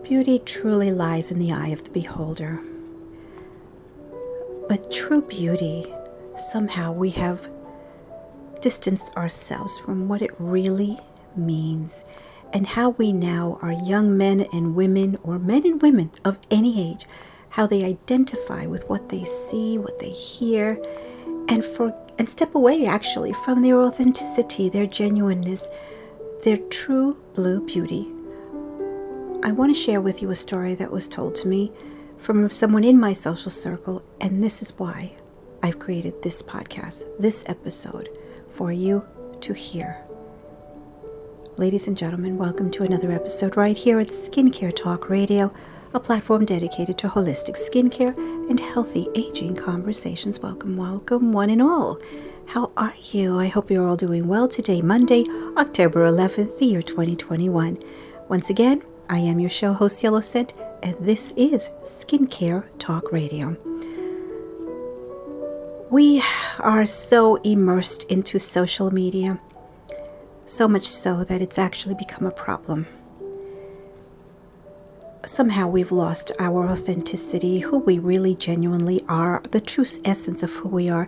Beauty truly lies in the eye of the beholder. But true beauty, somehow we have distanced ourselves from what it really means, and how we now are young men and women, or men and women of any age, how they identify with what they see, what they hear, and step away actually from their authenticity, their genuineness, their true blue beauty. I want to share with you a story that was told to me from someone in my social circle, and this is why I've created this podcast, this episode, for you to hear. Ladies and gentlemen, welcome to another episode right here at Skincare Talk Radio, a platform dedicated to holistic skincare and healthy aging conversations. Welcome, welcome, one and all. How are you? I hope you're all doing well today, Monday, October 11th, the year 2021. Once again, I am your show host, Yellow Scent, and this is Skincare Talk Radio. We are so immersed into social media, so much so that it's actually become a problem. Somehow we've lost our authenticity, who we really genuinely are, the true essence of who we are.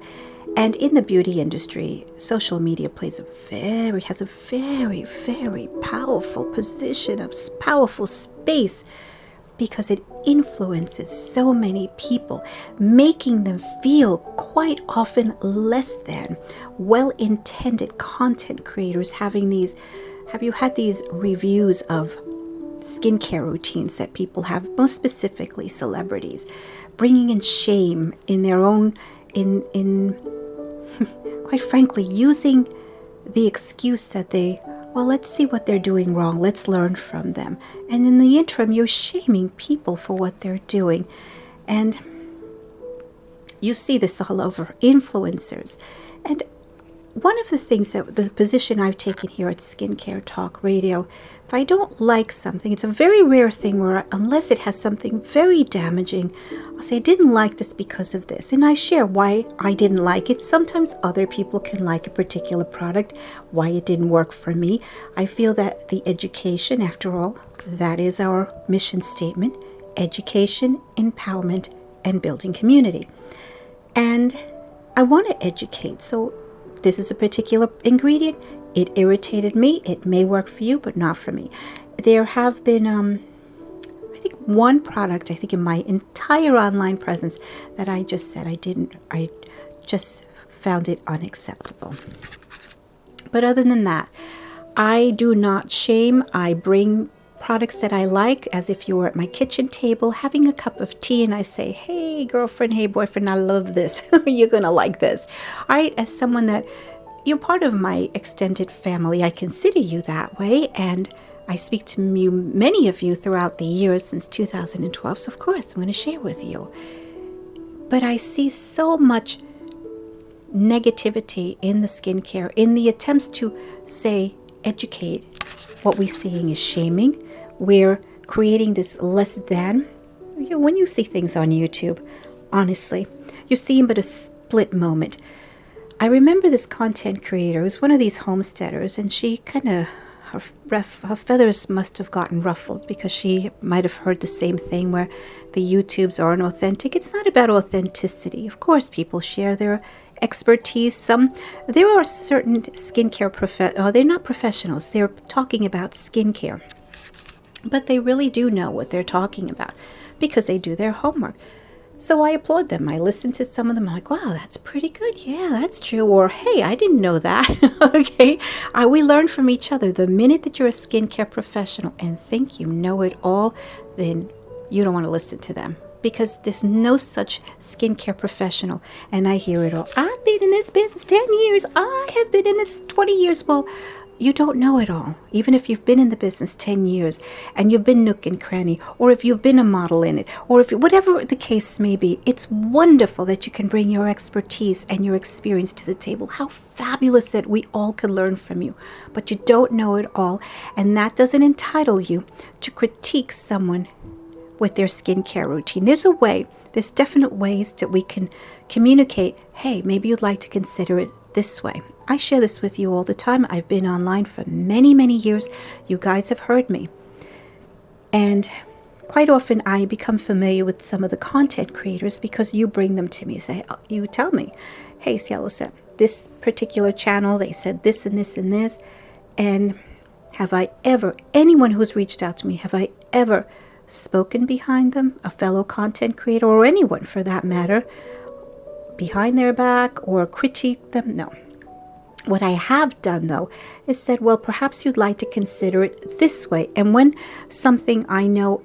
And in the beauty industry, social media has a very, very powerful position, a powerful space, because it influences so many people, making them feel quite often less than well-intended content creators. Have you had these reviews of skincare routines that people have, most specifically celebrities, bringing in shame in their own, quite frankly, using the excuse that let's see what they're doing wrong, let's learn from them. And in the interim, you're shaming people for what they're doing. And you see this all over, influencers. And one of the things that the position I've taken here at Skincare Talk Radio, if I don't like something, it's a very rare thing where, unless it has something very damaging, I'll say I didn't like this because of this. And I share why I didn't like it. Sometimes other people can like a particular product, why it didn't work for me. I feel that the education, after all, that is our mission statement: education, empowerment, and building community. And I want to educate. So this is a particular ingredient. It irritated me. It may work for you, but not for me. There have been, I think, one product, in my entire online presence that I just said I just found it unacceptable. But other than that, I do not shame. I bring products that I like as if you were at my kitchen table having a cup of tea, and I say, hey girlfriend, hey boyfriend, I love this. You're gonna like this. All right, as someone that you're part of my extended family, I consider you that way, and I speak to you, many of you, throughout the years since 2012, so of course I'm going to share with you. But I see so much negativity in the skincare, in the attempts to say, educate. What we're seeing is shaming. We're creating this less than. When you see things on YouTube, honestly, you're seeing but a split moment. I remember this content creator, who's one of these homesteaders, and she kind of, her feathers must have gotten ruffled because she might have heard the same thing where the YouTubes aren't authentic. It's not about authenticity. Of course, people share their expertise. There are certain skincare they're not professionals. They're talking about skincare, but they really do know what they're talking about because they do their homework. So I applaud them. I listen to some of them. I'm like, wow, that's pretty good. Yeah, that's true. Or, hey, I didn't know that. Okay. We learn from each other. The minute that you're a skincare professional and think you know it all, then you don't want to listen to them, because there's no such skincare professional. And I hear it all. I've been in this business 10 years. I have been in this 20 years. Well, you don't know it all. Even if you've been in the business 10 years and you've been nook and cranny, or if you've been a model in it, or if whatever the case may be, it's wonderful that you can bring your expertise and your experience to the table. How fabulous that we all can learn from you. But you don't know it all, and that doesn't entitle you to critique someone with their skincare routine. There's definite ways that we can communicate, hey, maybe you'd like to consider it this way. I share this with you all the time. I've been online for many, many years. You guys have heard me. And quite often I become familiar with some of the content creators because you bring them to me. You tell me, hey, Cielo said, this particular channel, they said this and this and this. And have I ever, anyone who's reached out to me, have I ever spoken behind them, a fellow content creator, or anyone for that matter, behind their back or critique them? No. What I have done, though, is said, well, perhaps you'd like to consider it this way. And when something I know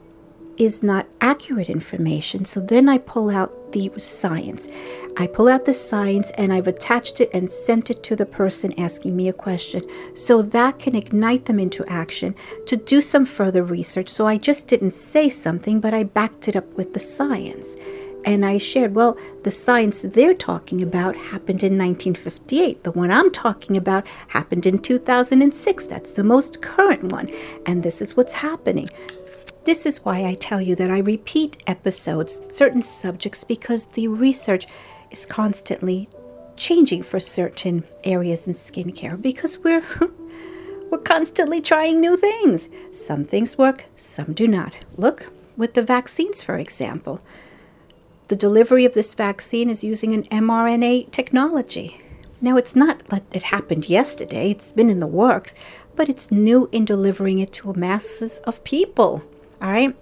is not accurate information, so then I pull out the science. I pull out the science and I've attached it and sent it to the person asking me a question. So that can ignite them into action to do some further research. So I just didn't say something, but I backed it up with the science. And I shared, well, the science they're talking about happened in 1958. The one I'm talking about happened in 2006. That's the most current one. And this is what's happening. This is why I tell you that I repeat episodes, certain subjects, because the research is constantly changing for certain areas in skincare, because we're constantly trying new things. Some things work, some do not. Look with the vaccines, for example. The delivery of this vaccine is using an mRNA technology. Now, it's not like it happened yesterday. It's been in the works, but it's new in delivering it to masses of people. All right?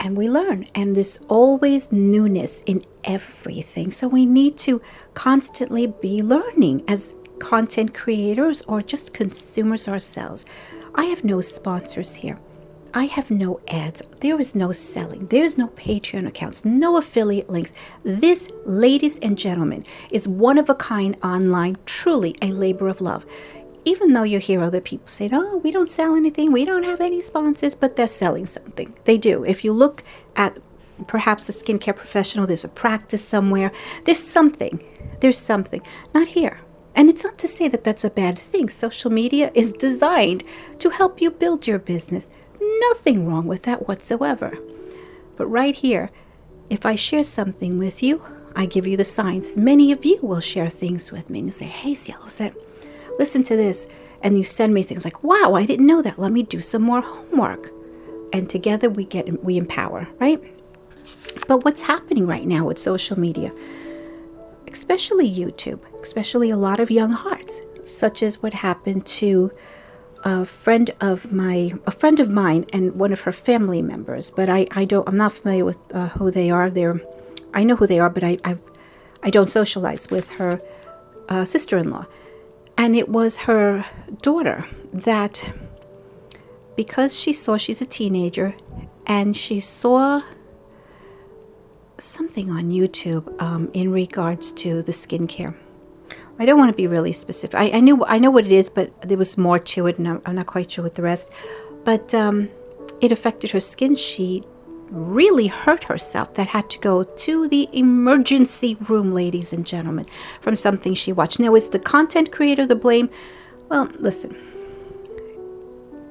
And we learn. And there's always newness in everything. So we need to constantly be learning as content creators or just consumers ourselves. I have no sponsors here. I have no ads. There is no selling. There's no Patreon accounts, no affiliate links. This, ladies and gentlemen, is one of a kind online, truly a labor of love. Even though you hear other people say, oh, we don't sell anything, we don't have any sponsors, but they're selling something. They do. If you look at perhaps a skincare professional, there's a practice somewhere, there's something. Not here. And it's not to say that that's a bad thing. Social media is designed to help you build your business. Nothing wrong with that whatsoever. But right here, if I share something with you, I give you the signs. Many of you will share things with me and you say, hey, Cielo said, listen to this. And you send me things like, wow, I didn't know that. Let me do some more homework. And together we empower, right? But what's happening right now with social media, especially YouTube, especially a lot of young hearts, such as what happened to a friend of mine and one of her family members, but I'm not familiar with who they are. I know who they are, but I don't socialize with her sister-in-law. And it was her daughter that, because she's a teenager, and she saw something on YouTube in regards to the skincare. I don't want to be really specific. I know what it is, but there was more to it, and I'm not quite sure what the rest. But it affected her skin. She really hurt herself. That had to go to the emergency room, ladies and gentlemen, from something she watched. Now, is the content creator the blame? Well, listen.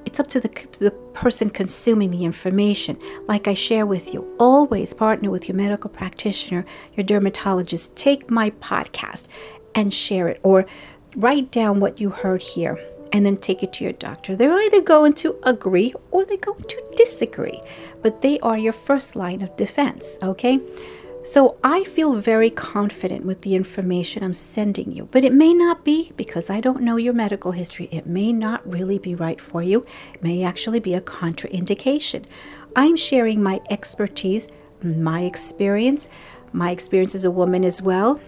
It's up to the person consuming the information. Like I share with you, always partner with your medical practitioner, your dermatologist. Take my podcast and share it, or write down what you heard here and then take it to your doctor. They're either going to agree or they're going to disagree, but they are your first line of defense, okay? So I feel very confident with the information I'm sending you, but it may not be, because I don't know your medical history. It may not really be right for you. It may actually be a contraindication. I'm sharing my expertise, my experience as a woman as well,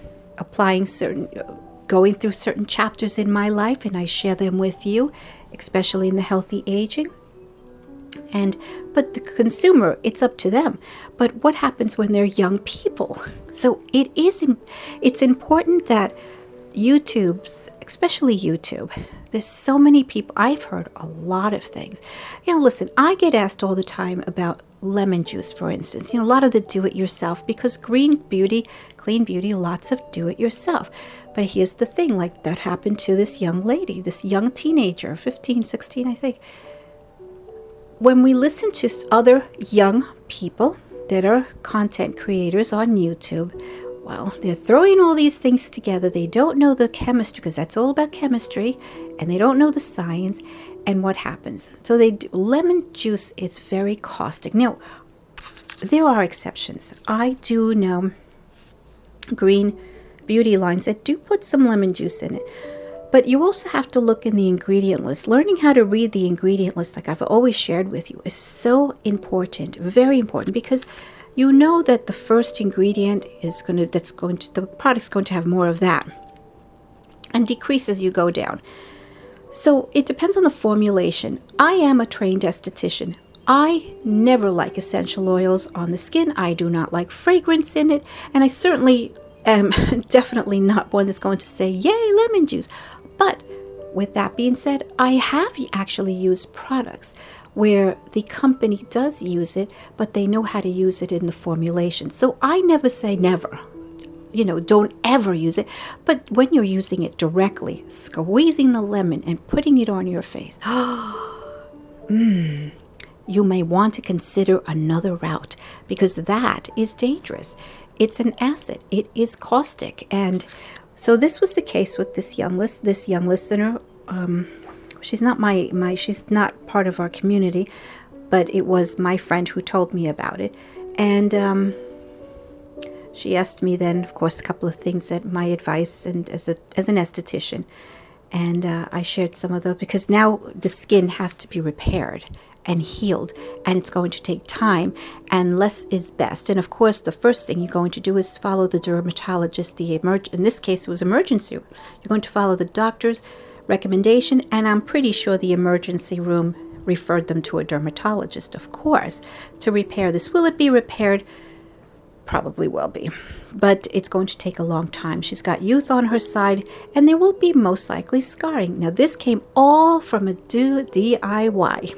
going through certain chapters in my life, and I share them with you, especially in the healthy aging. But the consumer, it's up to them. But what happens when they're young people? So it's important that especially YouTube, there's so many people. I've heard a lot of things. Listen, I get asked all the time about lemon juice, for instance. A lot of the do-it-yourself, because clean beauty, lots of do-it-yourself. But here's the thing, like that happened to this young lady, this young teenager, 15, 16, I think. When we listen to other young people that are content creators on YouTube, Well, they're throwing all these things together. They don't know the chemistry, because that's all about chemistry, and they don't know the science. And what happens? So lemon juice is very caustic. Now, there are exceptions. I do know green beauty lines that do put some lemon juice in it. But you also have to look in the ingredient list. Learning how to read the ingredient list, like I've always shared with you, is so important, very important, because you know that the first ingredient the product's going to have more of that and decrease as you go down. So it depends on the formulation. I am a trained esthetician. I never like essential oils on the skin. I do not like fragrance in it. And I certainly am definitely not one that's going to say, yay, lemon juice. But with that being said, I have actually used products where the company does use it, but they know how to use it in the formulation. So I never say never. Don't ever use it. But when you're using it directly, squeezing the lemon and putting it on your face, you may want to consider another route, because that is dangerous. It's an acid. It is caustic. And so this was the case with this young listener. She's not she's not part of our community, but it was my friend who told me about it. And she asked me then, of course, a couple of things, that my advice, and as an esthetician. And I shared some of those, because now the skin has to be repaired and healed, and it's going to take time, and less is best. And of course, the first thing you're going to do is follow the dermatologist. In this case, it was emergency. You're going to follow the doctor's recommendation, and I'm pretty sure the emergency room referred them to a dermatologist, of course, to repair this. Will it be repaired? Probably will be, but it's going to take a long time. She's got youth on her side, and there will be most likely scarring. Now, this came all from a DIY.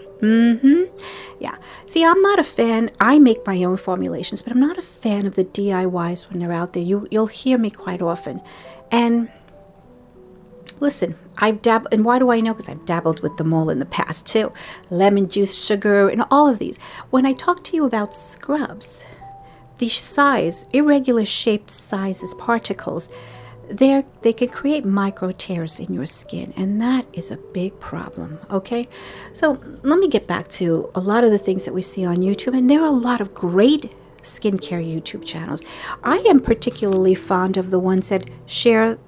Yeah. See, I'm not a fan. I make my own formulations, but I'm not a fan of the DIYs when they're out there. You'll hear me quite often. And listen, I've dabbled, and why do I know? Because I've dabbled with them all in the past too. Lemon juice, sugar, and all of these. When I talk to you about scrubs, the size, irregular shaped sizes, particles, they can create micro tears in your skin, and that is a big problem, okay? So let me get back to a lot of the things that we see on YouTube, and there are a lot of great skincare YouTube channels. I am particularly fond of the ones that share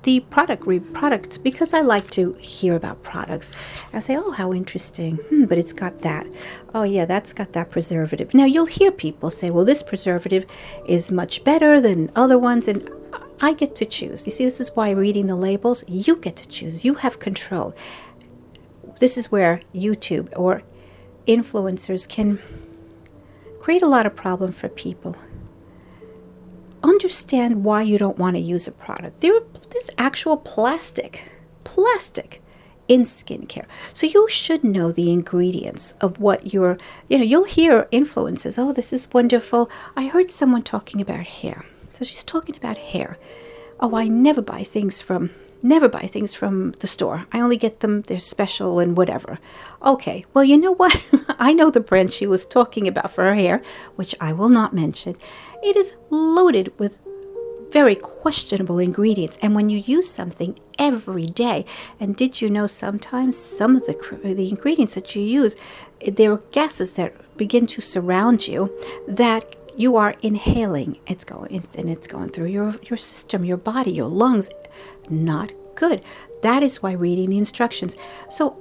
the products, because I like to hear about products. I say, oh, how interesting. But it's got that. Oh, yeah, that's got that preservative. Now, you'll hear people say, well, this preservative is much better than other ones, and I get to choose. You see, this is why reading the labels, you get to choose. You have control. This is where YouTube or influencers can create a lot of problem for people. Understand why you don't want to use a product. There's actual plastic in skincare. So you should know the ingredients of what you'll hear influencers, oh, this is wonderful. I heard someone talking about hair. So she's talking about hair. Oh, I never buy things from the store. I only get them, they're special and whatever. Okay, well, you know what? I know the brand she was talking about for her hair, which I will not mention. It is loaded with very questionable ingredients. And when you use something every day, and did you know sometimes some of the ingredients that you use, there are gases that begin to surround you that you are inhaling. It's going through your system, your body, your lungs. Not good. That is why reading the instructions. So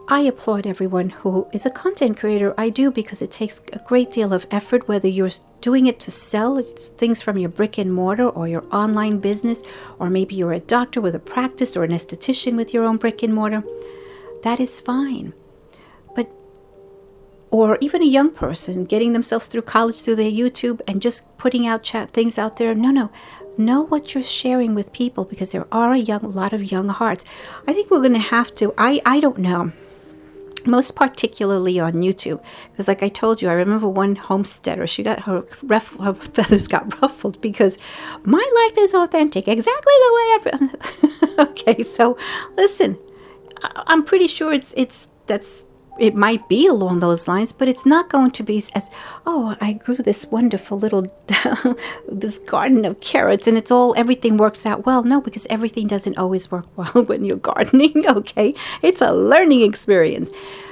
I applaud everyone who is a content creator. I do, because it takes a great deal of effort, whether you're doing it to sell things from your brick and mortar or your online business, or maybe you're a doctor with a practice or an esthetician with your own brick and mortar. That is fine. Or even a young person getting themselves through college through their YouTube and just putting out things out there. No. Know what you're sharing with people, because there are a lot of young hearts. I think we're going to have to, I don't know, most particularly on YouTube, because like I told you, I remember one homesteader, she got her feathers got ruffled because my life is authentic, exactly the way I've... Okay, so listen, I'm pretty sure that's it might be along those lines, but it's not going to be as, oh, I grew this wonderful little, this garden of carrots and everything works out well. No, because everything doesn't always work well when you're gardening, okay? It's a learning experience.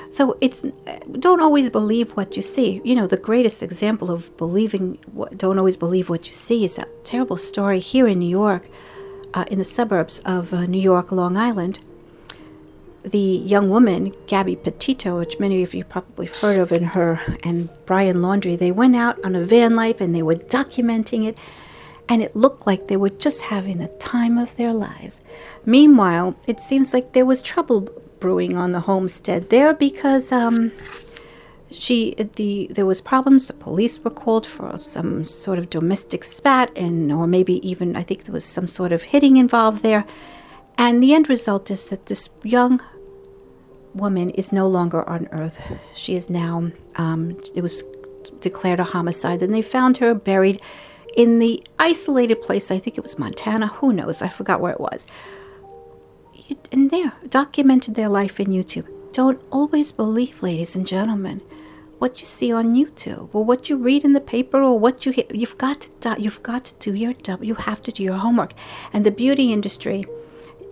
So don't always believe what you see. The greatest example of don't always believe what you see is a terrible story here in New York, in the suburbs of New York, Long Island. The young woman, Gabby Petito, which many of you probably have heard of, and Brian Laundrie, they went out on a van life and they were documenting it, and it looked like they were just having the time of their lives. Meanwhile, it seems like there was trouble brewing on the homestead there because there was problems. The police were called for some sort of domestic spat, or maybe even, I think there was some sort of hitting involved there. And the end result is that this young woman is no longer on earth. She is now, it was declared a homicide, and they found her buried in the isolated place. I think it was Montana. Who knows? I forgot where it was. And there, documented their life in YouTube. Don't always believe, ladies and gentlemen, what you see on YouTube or what you read in the paper or what you hear. You have to do your homework. And the beauty industry,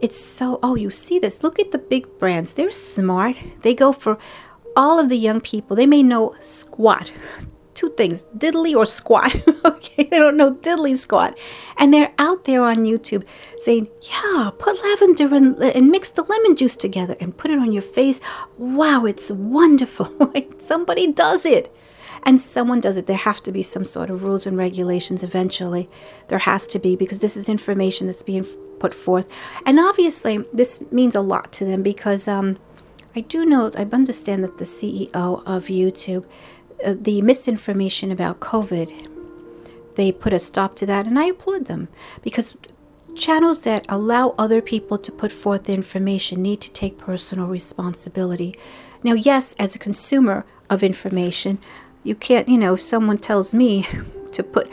it's so, you see this. Look at the big brands. They're smart. They go for all of the young people. They may know squat. Two things, diddly or squat. Okay, they don't know diddly squat. And they're out there on YouTube saying, yeah, put lavender and mix the lemon juice together and put it on your face. Wow, it's wonderful. Somebody does it. And someone does it. There have to be some sort of rules and regulations eventually. There has to be, because this is information that's being put forth. And obviously, this means a lot to them because I understand that the CEO of YouTube, the misinformation about COVID, they put a stop to that, and I applaud them, because channels that allow other people to put forth information need to take personal responsibility. Now, yes, as a consumer of information, you can't, if someone tells me to put,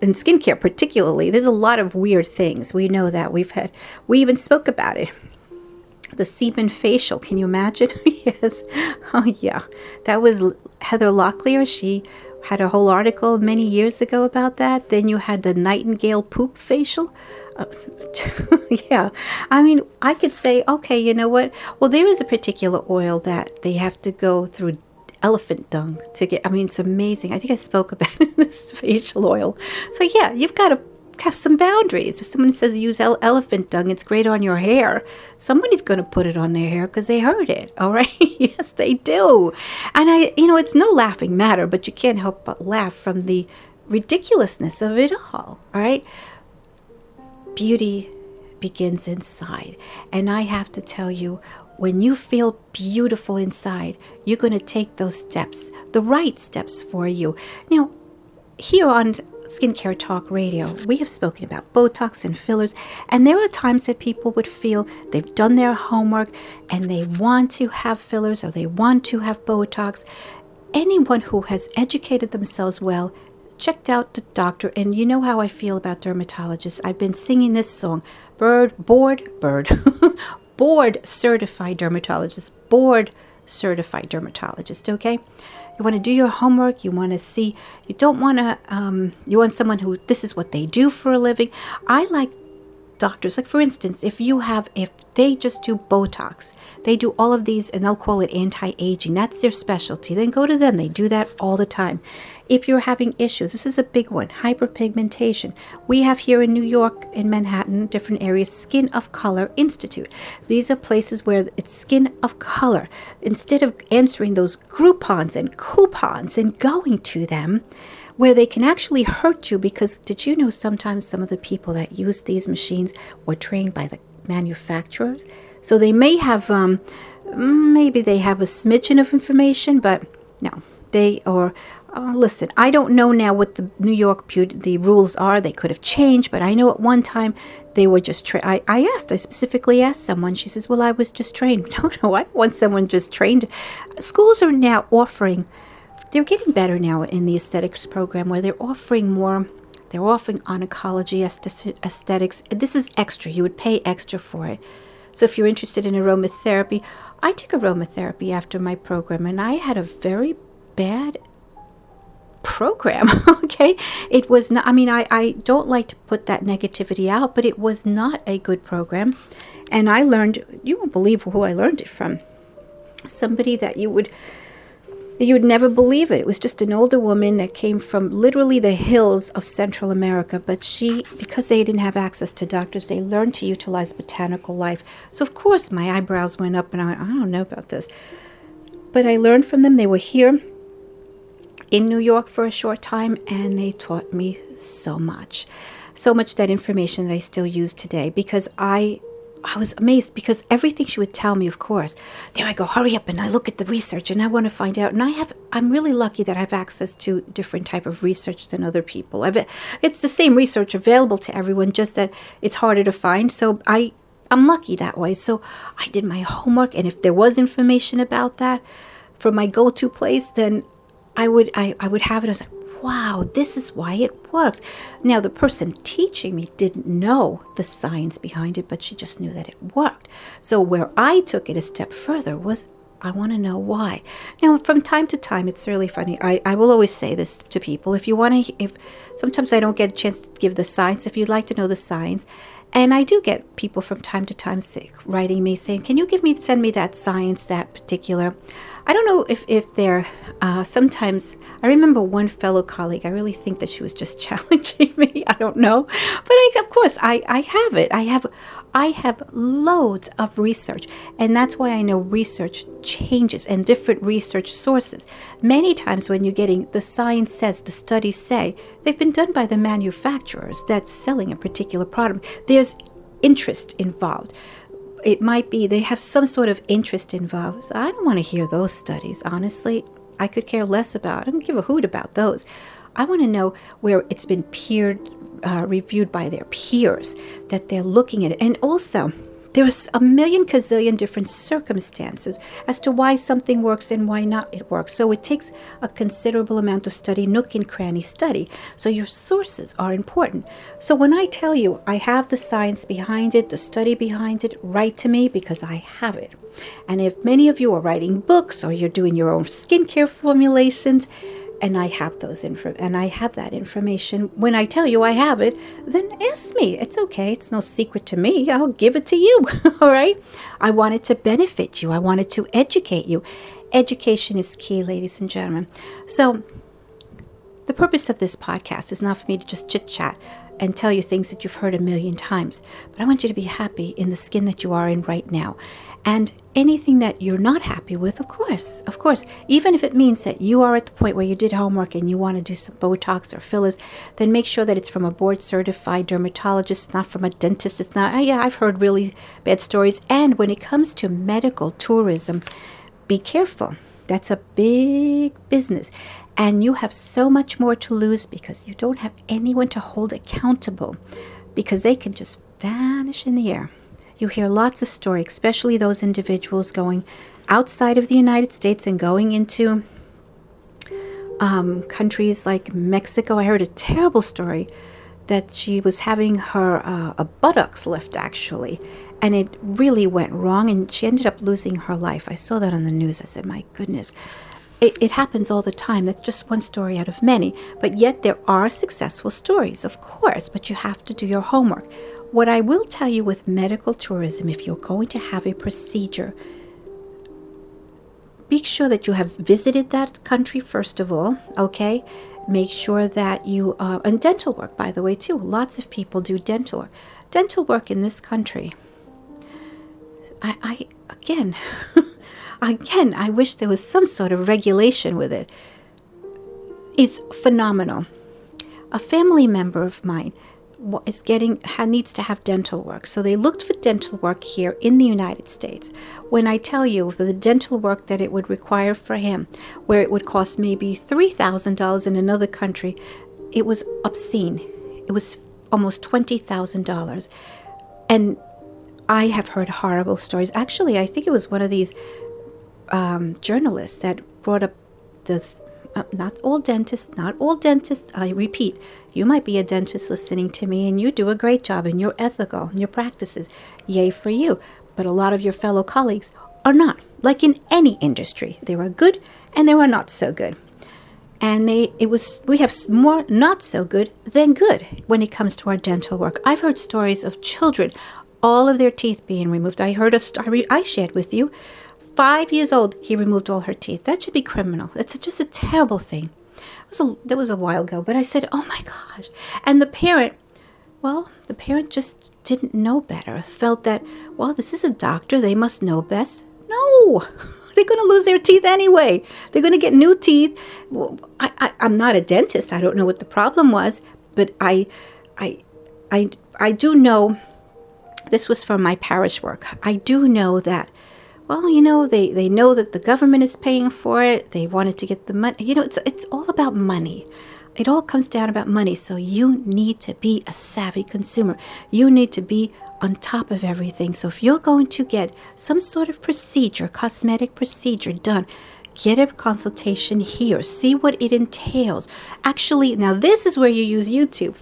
in skincare particularly, there's a lot of weird things. We know that. We even spoke about it. The semen facial, can you imagine? Yes. Oh, yeah. That was Heather Locklear. She had a whole article many years ago about that. Then you had the Nightingale poop facial. Yeah. I mean, I could say, okay, you know what? Well, there is a particular oil that they have to go through elephant dung to get. I mean, it's amazing. I think I spoke about this facial oil. So, yeah, you've got to have some boundaries. If someone says use elephant dung, it's great on your hair, somebody's going to put it on their hair because they heard it. All right. Yes, they do. And it's no laughing matter, but you can't help but laugh from the ridiculousness of it all. All right. Beauty begins inside. And I have to tell you, when you feel beautiful inside, you're going to take those steps, the right steps for you. Now, here on Skincare Talk Radio, we have spoken about Botox and fillers, and there are times that people would feel they've done their homework and they want to have fillers or they want to have Botox. Anyone who has educated themselves well, checked out the doctor, and you know how I feel about dermatologists. I've been singing this song, board certified dermatologist, okay? You want to do your homework. You want to see. You don't want to. You want someone who this is what they do for a living. I like doctors. Like, for instance, if they just do Botox, they do all of these, and they'll call it anti-aging. That's their specialty. Then go to them. They do that all the time. If you're having issues, this is a big one, hyperpigmentation. We have here in New York, in Manhattan, different areas, Skin of Color Institute. These are places where it's skin of color. Instead of answering those Groupons and coupons and going to them, where they can actually hurt you, because did you know sometimes some of the people that use these machines were trained by the manufacturers? So they may have, maybe they have a smidgen of information, but no, listen, I don't know now what the New York the rules are. They could have changed, but I know at one time they were just I specifically asked someone. She says, well, I was just trained. No, I don't want someone just trained. Schools are now offering, they're getting better now in the aesthetics program where they're offering more. They're offering oncology, aesthetics. This is extra. You would pay extra for it. So if you're interested in aromatherapy, I took aromatherapy after my program, and I had a very bad program. Okay, it was not, I mean, I don't like to put that negativity out, but it was not a good program. And I learned, you won't believe who I learned it from. Somebody that you would never believe it. It was just an older woman that came from literally the hills of Central America. But because they didn't have access to doctors, they learned to utilize botanical life. So of course my eyebrows went up, and I don't know about this. But I learned from them. They were here in New York for a short time, and they taught me so much. So much that information that I still use today, because I was amazed, because everything she would tell me, of course, there I go, hurry up, and I look at the research, and I want to find out. And I'm really lucky that I have access to different type of research than other people. It's the same research available to everyone, just that it's harder to find. So I'm lucky that way. So I did my homework, and if there was information about that from my go-to place, then I would have it. I was like, wow, this is why it works. Now, the person teaching me didn't know the science behind it, but she just knew that it worked. So where I took it a step further was, I want to know why. Now, from time to time, it's really funny. I will always say this to people. If sometimes I don't get a chance to give the science, if you'd like to know the science, and I do get people from time to time writing me saying, can you send me that science, that particular. I don't know if they're, sometimes, I remember one fellow colleague, I really think that she was just challenging me. I don't know. But of course, I have it. I have loads of research. And that's why I know research changes and different research sources. Many times when you're getting, the science says, the studies say, they've been done by the manufacturers that's selling a particular product. There's interest involved. It might be they have some sort of interest involved. So I don't want to hear those studies, honestly. I could care less about. I don't give a hoot about those. I want to know where it's been reviewed by their peers, that they're looking at it. And also, there's a million gazillion different circumstances as to why something works and why not it works. So it takes a considerable amount of study, nook and cranny study. So your sources are important. So when I tell you I have the science behind it, the study behind it, write to me, because I have it. And if many of you are writing books or you're doing your own skincare formulations, and I have that information. When I tell you I have it, then ask me. It's okay. It's no secret to me. I'll give it to you. All right? I want it to benefit you. I want it to educate you. Education is key, ladies and gentlemen. So the purpose of this podcast is not for me to just chit-chat and tell you things that you've heard a million times, but I want you to be happy in the skin that you are in right now. And anything that you're not happy with, of course, even if it means that you are at the point where you did homework and you want to do some Botox or fillers, then make sure that it's from a board-certified dermatologist, not from a dentist. It's not, I've heard really bad stories. And when it comes to medical tourism, be careful. That's a big business. And you have so much more to lose because you don't have anyone to hold accountable, because they can just vanish in the air. You hear lots of stories, especially those individuals going outside of the United States and going into countries like Mexico. I heard a terrible story that she was having her buttocks lift, actually, and it really went wrong, and she ended up losing her life. I saw that on the news. I said, my goodness. It happens all the time. That's just one story out of many. But yet there are successful stories, of course, but you have to do your homework. What I will tell you with medical tourism, if you're going to have a procedure, make sure that you have visited that country first of all, okay? Make sure that you, and dental work, by the way, too. Lots of people do dental work. Dental work in this country, again, I wish there was some sort of regulation with it. It's phenomenal. A family member of mine needs to have dental work. So they looked for dental work here in the United States. When I tell you for the dental work that it would require for him, where it would cost maybe $3,000 in another country, it was obscene. It was almost $20,000. And I have heard horrible stories. Actually, I think it was one of these journalists that brought up not all dentists, I repeat, you might be a dentist listening to me and you do a great job and you're ethical in your practices. Yay for you. But a lot of your fellow colleagues are not. like in any industry. There are good and there are not so good. And we have more not so good than good when it comes to our dental work. I've heard stories of children, all of their teeth being removed. I heard a story I shared with you. 5 years old, he removed all her teeth. That should be criminal. It's just a terrible thing. That was a while ago, but I said, oh my gosh. And the parent just didn't know better. Felt that, well, this is a doctor. They must know best. No. They're going to lose their teeth anyway. They're going to get new teeth. Well, I'm not a dentist. I don't know what the problem was, but I do know, this was from my parish work. I do know that, well, they know that the government is paying for it. They wanted to get the money. It's all about money. It all comes down about money. So you need to be a savvy consumer. You need to be on top of everything. So if you're going to get some sort of procedure, cosmetic procedure done, get a consultation here. See what it entails. Actually, now this is where you use YouTube.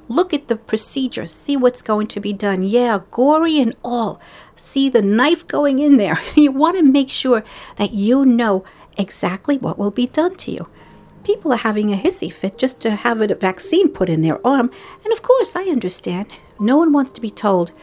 Look at the procedure. See what's going to be done. Yeah, gory and all. See the knife going in there. You want to make sure that you know exactly what will be done to you. People are having a hissy fit just to have a vaccine put in their arm. And of course, I understand. No one wants to be told,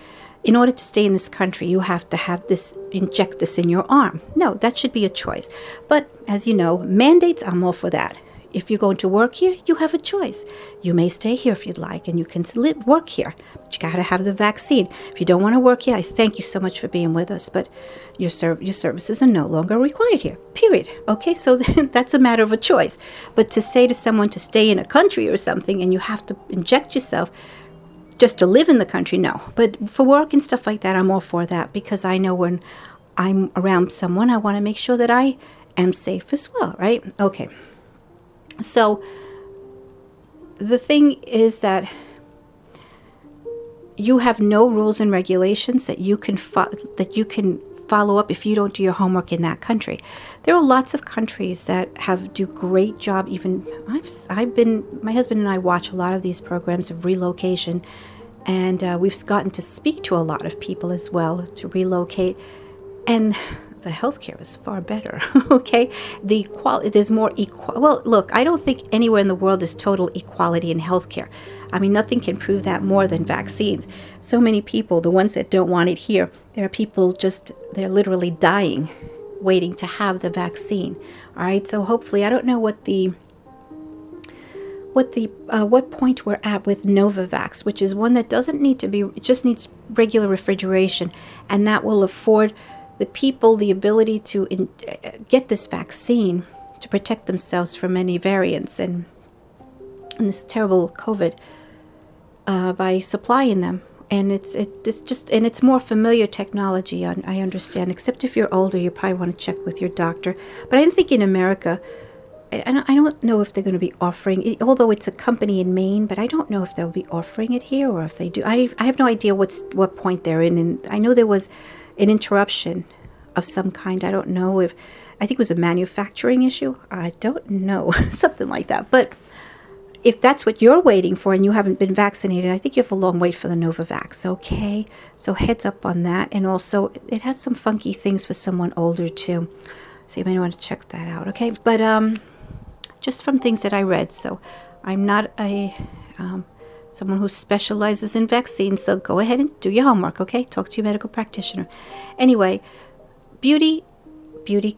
in order to stay in this country, you have to inject this in your arm. No, that should be a choice. But as you know, mandates, I'm all for that. If you're going to work here, you have a choice. You may stay here if you'd like, and you can work here. But you got to have the vaccine. If you don't want to work here, I thank you so much for being with us. But your services are no longer required here, period. Okay, so that's a matter of a choice. But to say to someone to stay in a country or something, and you have to inject yourself just to live in the country, no. But for work and stuff like that, I'm all for that, because I know when I'm around someone, I want to make sure that I am safe as well, right? Okay. So the thing is that you have no rules and regulations that you can follow up if you don't do your homework in that country. There are lots of countries that do great job. Even my husband and I watch a lot of these programs of relocation, and we've gotten to speak to a lot of people as well to relocate, and the healthcare is far better. Okay, there's more equal. Well, look, I don't think anywhere in the world is total equality in healthcare. I mean, nothing can prove that more than vaccines. So many people, the ones that don't want it here, there are people they're literally dying, waiting to have the vaccine. All right, so hopefully, I don't know what point we're at with Novavax, which is one that doesn't need to be. It just needs regular refrigeration, and that will afford the people the ability to get this vaccine to protect themselves from any variants and this terrible COVID by supplying them. And it's more familiar technology. I understand. Except if you're older, you probably want to check with your doctor. But I think in America, I don't know if they're going to be offering it, although it's a company in Maine. But I don't know if they'll be offering it here, or if they do. I have no idea what point they're in. And I know there was an interruption of some kind. I don't know I think it was a manufacturing issue. I don't know, something like that. But if that's what you're waiting for and you haven't been vaccinated, I think you have a long wait for the Novavax, okay? So heads up on that. And also, it has some funky things for someone older too. So you may want to check that out, okay? But just from things that I read. So I'm not someone who specializes in vaccines, so go ahead and do your homework, okay? Talk to your medical practitioner. Anyway, beauty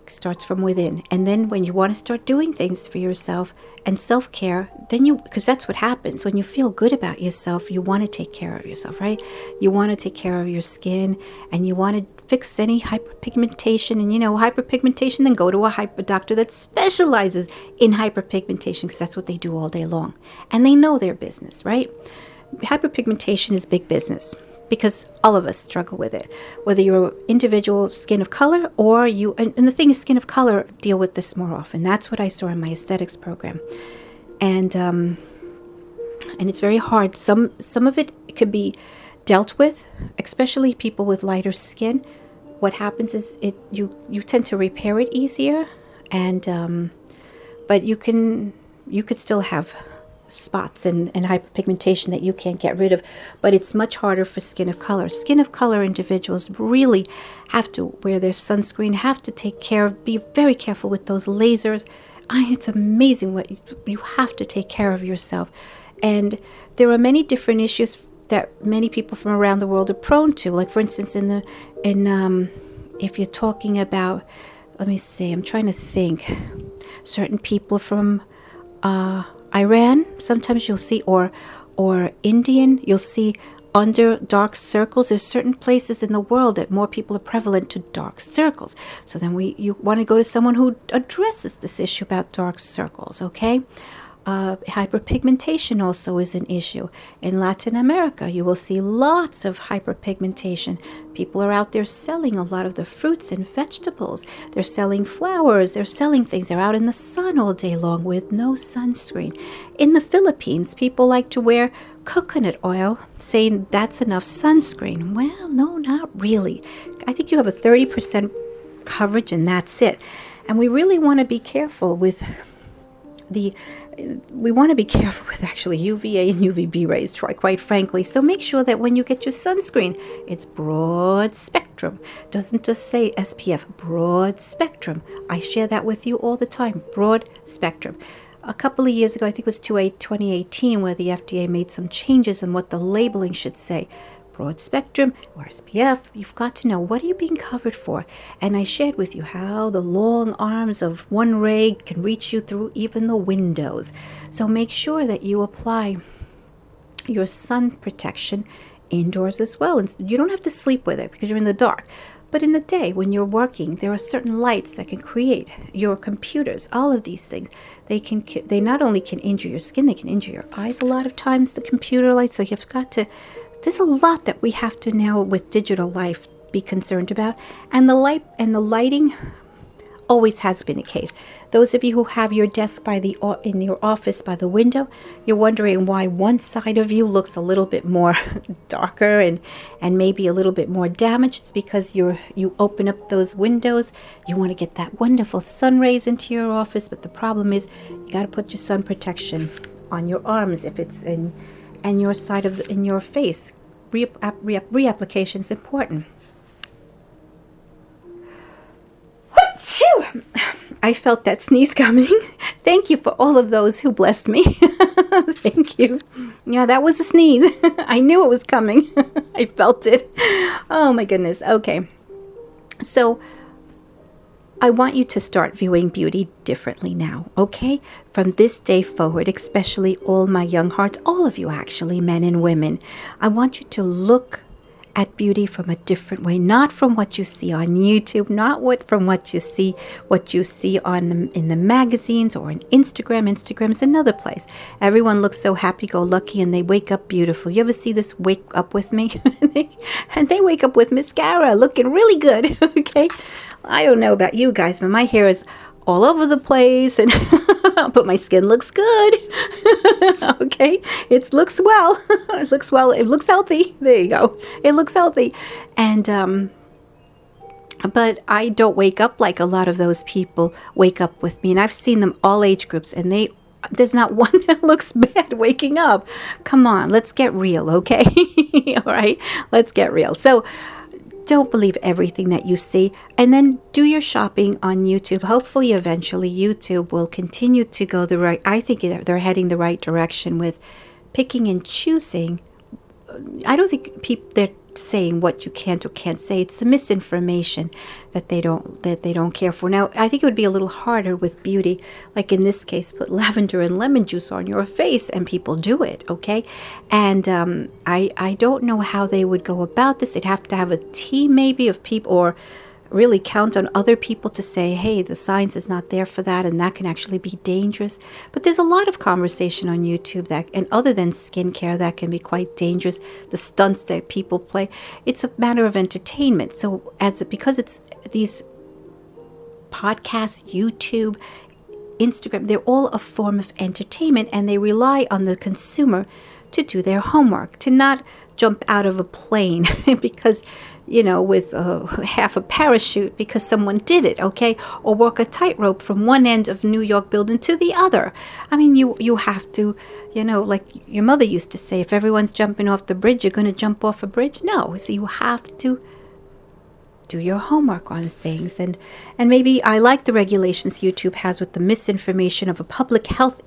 starts from within. And then when you want to start doing things for yourself and self-care, then because that's what happens. When you feel good about yourself, you want to take care of yourself, right? You want to take care of your skin, and you want to fix any hyperpigmentation. And hyperpigmentation, then go to a doctor that specializes in hyperpigmentation, because that's what they do all day long. And they know their business, right? Hyperpigmentation is big business, because all of us struggle with it, whether you're an individual skin of color or you, and the thing is, skin of color deal with this more often. That's what I saw in my aesthetics program. And it's very hard. Some of it could be dealt with, especially people with lighter skin. What happens is you tend to repair it easier, and but you could still have spots and hyperpigmentation that you can't get rid of, but it's much harder for skin of color. Skin of color individuals really have to wear their sunscreen, have to take care of, be very careful with those lasers. It's amazing what you have to take care of yourself. And there are many different issues that many people from around the world are prone to. Like, for instance, if you're talking about, let me see, I'm trying to think, certain people from Iran, sometimes you'll see, or Indian, you'll see under dark circles. There's certain places in the world that more people are prevalent to dark circles. So then you want to go to someone who addresses this issue about dark circles, okay? Hyperpigmentation also is an issue. In Latin America, you will see lots of hyperpigmentation. People are out there selling a lot of the fruits and vegetables. They're selling flowers. They're selling things. They're out in the sun all day long with no sunscreen. In the Philippines, people like to wear coconut oil, saying that's enough sunscreen. Well, no, not really. I think you have a 30% coverage and that's it. And we really want to be careful with actually UVA and UVB rays, quite frankly. So make sure that when you get your sunscreen, it's broad spectrum. Doesn't just say SPF, broad spectrum. I share that with you all the time, broad spectrum. A couple of years ago, I think it was 2018, where the FDA made some changes in what the labeling should say. Broad spectrum or SPF, you've got to know what are you being covered for. And I shared with you how the long arms of one ray can reach you through even the windows. So make sure that you apply your sun protection indoors as well. And you don't have to sleep with it because you're in the dark. But in the day, when you're working, there are certain lights that can create your computers, all of these things. They not only can injure your skin, they can injure your eyes a lot of times, the computer lights. So you've got to, there's a lot that we have to now with digital life be concerned about. And the light and the lighting always has been a case. Those of you who have your desk in your office by the window, you're wondering why one side of you looks a little bit more darker and maybe a little bit more damaged. It's because you open up those windows. You want to get that wonderful sun rays into your office, but the problem is you got to put your sun protection on your arms if it's in your side in your face. Reapplication is important. I felt that sneeze coming. Thank you for all of those who blessed me. Thank you. Yeah, that was a sneeze. I knew it was coming. I felt it. Oh my goodness. Okay. So I want you to start viewing beauty differently now, okay? From this day forward, especially all my young hearts, all of you actually, men and women, I want you to look at beauty from a different way, not from what you see on YouTube, not from what you see in the magazines or on Instagram. Instagram is another place. Everyone looks so happy-go-lucky and they wake up beautiful. You ever see this wake up with me? And they wake up with mascara, looking really good, okay? I don't know about you guys, but my hair is all over the place, and but my skin looks good. Okay, it looks well. It looks well. It looks healthy. There you go. It looks healthy, and but I don't wake up like a lot of those people wake up with me, and I've seen them all age groups, and there's not one that looks bad waking up. Come on, let's get real, okay? All right, let's get real. So don't believe everything that you see, and then do your shopping on YouTube. Hopefully, eventually, YouTube will continue to go I think they're heading the right direction with picking and choosing. I don't think they're saying what you can't or can't say. It's the misinformation that they don't care for. Now, I think it would be a little harder with beauty, like in this case, put lavender and lemon juice on your face, and people do it, okay? And I don't know how they would go about this. They'd have to have a team maybe of people, or really count on other people to say, hey, the science is not there for that, and that can actually be dangerous. But there's a lot of conversation on YouTube and other than skincare, that can be quite dangerous. The stunts that people play, it's a matter of entertainment. So because it's these podcasts, YouTube, Instagram, they're all a form of entertainment, and they rely on the consumer to do their homework, to not jump out of a plane because with half a parachute because someone did it, okay? Or walk a tightrope from one end of New York building to the other. I mean, you have to, like your mother used to say, if everyone's jumping off the bridge, you're going to jump off a bridge? No. So you have to do your homework on things. And maybe I like the regulations YouTube has with the misinformation of a public health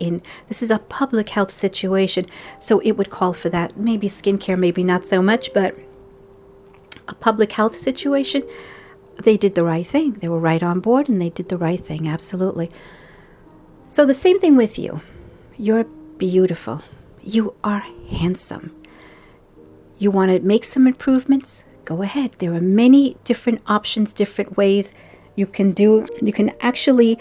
this is a public health situation, so it would call for that. Maybe skincare, maybe not so much, but a public health situation, they did the right thing. They were right on board and they did the right thing. Absolutely. So the same thing with you. You're beautiful. You are handsome. You want to make some improvements? Go ahead. There are many different options, different ways you can do. You can actually,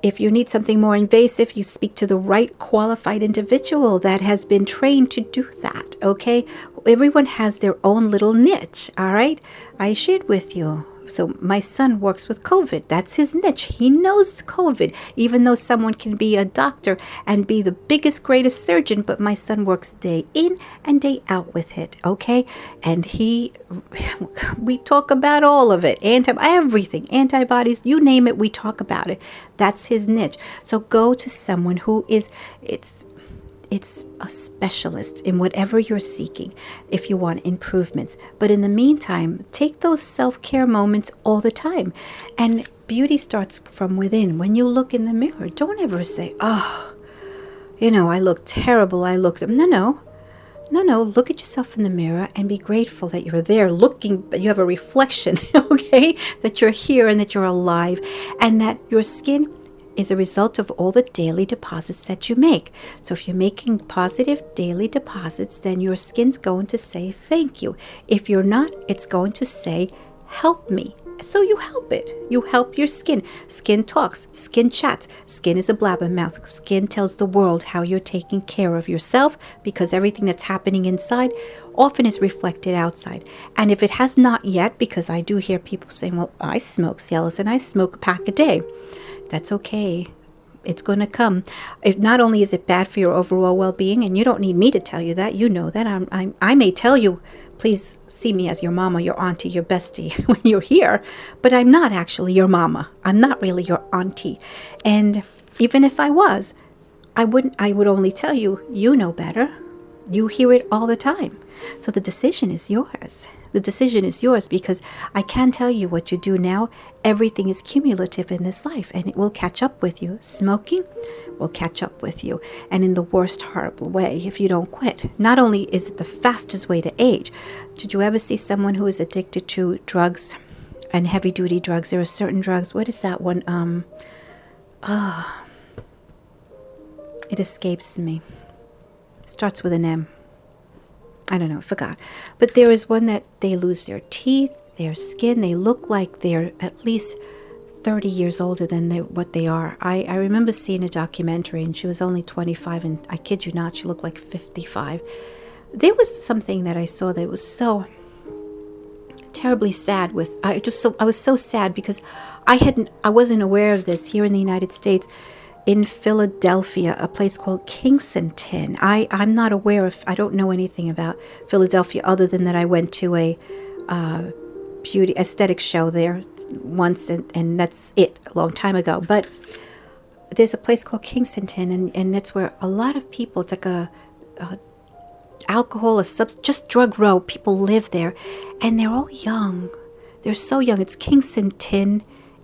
if you need something more invasive, you speak to the right qualified individual that has been trained to do that, okay? Everyone has their own little niche, all right? I shared with you. So my son works with COVID. That's his niche. He knows COVID, even though someone can be a doctor and be the biggest, greatest surgeon, but my son works day in and day out with it, okay? And we talk about all of it, everything, antibodies, you name it, we talk about it. That's his niche. So go to someone who is, it's a specialist in whatever you're seeking if you want improvements. But in the meantime, take those self-care moments all the time. And beauty starts from within. When you look in the mirror, don't ever say, oh, I look terrible. No. Look at yourself in the mirror and be grateful that you're there looking, you have a reflection, okay? That you're here and that you're alive and that your skin is a result of all the daily deposits that you make. So if you're making positive daily deposits, then your skin's going to say thank you. If you're not, it's going to say help me. So you help it. You help your skin. Skin talks. Skin chats. Skin is a blabbermouth. Skin tells the world how you're taking care of yourself, because everything that's happening inside often is reflected outside. And if it has not yet, because I do hear people saying, well, I smoke, Cielo, and I smoke a pack a day. That's okay. It's going to come. If not only is it bad for your overall well-being, and you don't need me to tell you that, you know that. I may tell you, please see me as your mama, your auntie, your bestie when you're here, but I'm not actually your mama. I'm not really your auntie. And even if I was, I would only tell you, you know better. You hear it all the time. So the decision is yours. The decision is yours, because I can tell you what you do now. Everything is cumulative in this life, and it will catch up with you. Smoking will catch up with you, and in the worst horrible way if you don't quit. Not only is it the fastest way to age. Did you ever see someone who is addicted to drugs and heavy duty drugs? There are certain drugs. What is that one? It escapes me. It starts with an M. I don't know, I forgot. But there is one that they lose their teeth, their skin. They look like they're at least 30 years older than what they are. I remember seeing a documentary, and she was only 25, and I kid you not, she looked like 55. There was something that I saw that was so terribly sad I was so sad because I wasn't aware of this here in the United States. In Philadelphia, a place called Kingston. I'm not aware of, I don't know anything about Philadelphia other than that I went to a beauty aesthetic show there once, and that's it, a long time ago. But there's a place called Kingston, and that's where a lot of people, it's like a alcohol, just drug row, people live there, and they're all young. They're so young. It's Kingston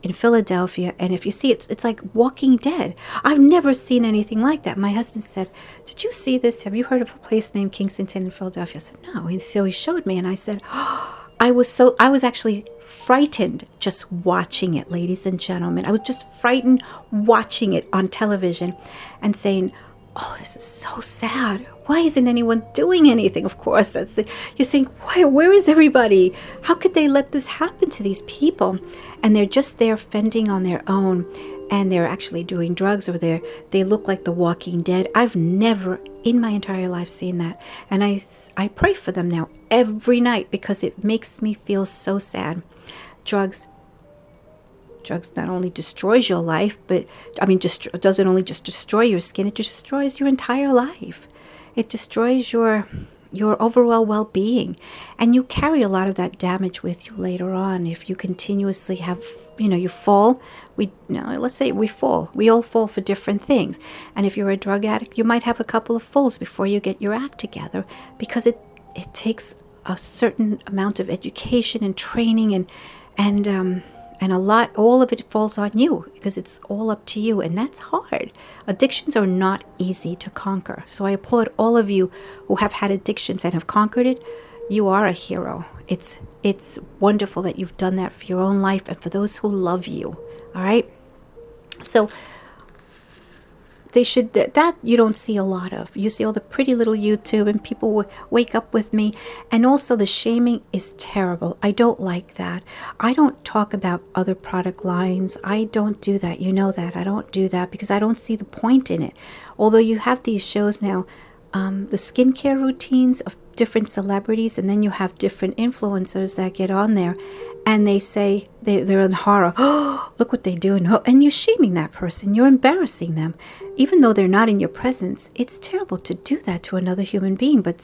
in Philadelphia, and if you see it, it's like Walking Dead. I've never seen anything like that. My husband said, did you see this? Have you heard of a place named Kingston in Philadelphia? I said, no. And so he showed me, and I said, I was actually frightened just watching it, ladies and gentlemen. I was just frightened watching it on television and saying, oh, this is so sad. Why isn't anyone doing anything? Of course, you think, where is everybody? How could they let this happen to these people? And they're just there fending on their own, and they're actually doing drugs, or they look like the Walking Dead. I've never in my entire life seen that. And I pray for them now every night, because it makes me feel so sad. Drugs not only destroys your life, but doesn't only just destroy your skin, it destroys your entire life. It destroys your your overall well-being. And you carry a lot of that damage with you later on if you continuously have, you fall. Let's say we fall. We all fall for different things. And if you're a drug addict, you might have a couple of falls before you get your act together, because it takes a certain amount of education and training and all of it falls on you, because it's all up to you, and that's hard. Addictions are not easy to conquer. So I applaud all of you who have had addictions and have conquered it. You are a hero. It's wonderful that you've done that for your own life and for those who love you. All right? So they should, that you don't see a lot of. You see all the pretty little YouTube, and people wake up with me. And also the shaming is terrible. I don't like that. I don't talk about other product lines. I don't do that. You know that. I don't do that because I don't see the point in it. Although you have these shows now, the skincare routines of different celebrities, and then you have different influencers that get on there and they say they're in horror. Oh, look what they do. And you're shaming that person. You're embarrassing them. Even though they're not in your presence, it's terrible to do that to another human being. But